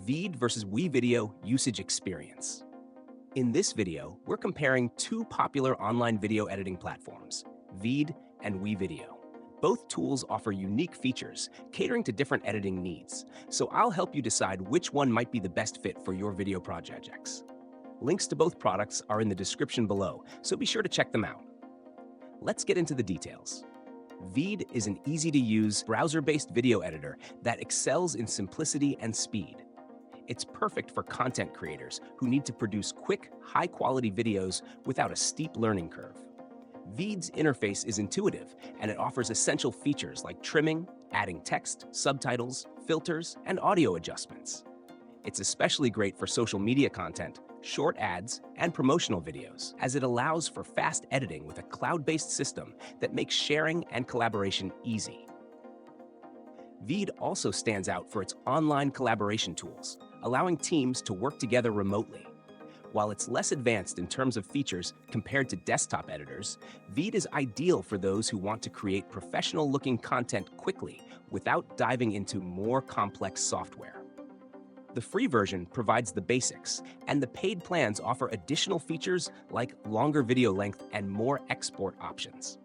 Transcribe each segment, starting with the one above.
VEED versus WeVideo usage experience. In this video, we're comparing two popular online video editing platforms, VEED and WeVideo. Both tools offer unique features, catering to different editing needs, so I'll help you decide which one might be the best fit for your video projects. Links to both products are in the description below, so be sure to check them out. Let's get into the details. VEED is an easy-to-use, browser-based video editor that excels in simplicity and speed. It's perfect for content creators who need to produce quick, high-quality videos without a steep learning curve. VEED's interface is intuitive, and it offers essential features like trimming, adding text, subtitles, filters, and audio adjustments. It's especially great for social media content, short ads, and promotional videos, as it allows for fast editing with a cloud-based system that makes sharing and collaboration easy. VEED also stands out for its online collaboration tools, allowing teams to work together remotely. While it's less advanced in terms of features compared to desktop editors, VEED is ideal for those who want to create professional-looking content quickly without diving into more complex software. The free version provides the basics, and the paid plans offer additional features like longer video length and more export options.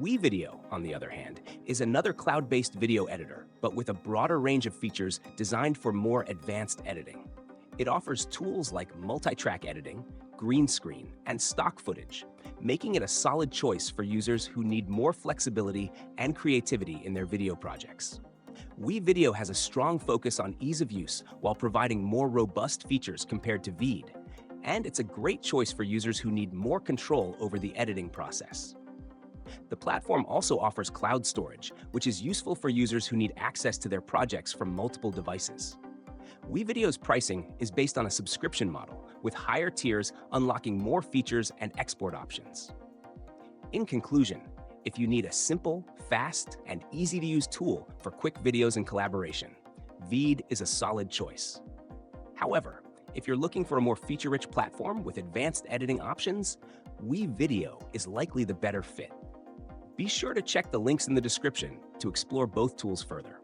WeVideo, on the other hand, is another cloud-based video editor, but with a broader range of features designed for more advanced editing. It offers tools like multi-track editing, green screen, and stock footage, making it a solid choice for users who need more flexibility and creativity in their video projects. WeVideo has a strong focus on ease of use while providing more robust features compared to VEED, and it's a great choice for users who need more control over the editing process. The platform also offers cloud storage, which is useful for users who need access to their projects from multiple devices. WeVideo's pricing is based on a subscription model, with higher tiers unlocking more features and export options. In conclusion, if you need a simple, fast, and easy-to-use tool for quick videos and collaboration, VEED is a solid choice. However, if you're looking for a more feature-rich platform with advanced editing options, WeVideo is likely the better fit. Be sure to check the links in the description to explore both tools further.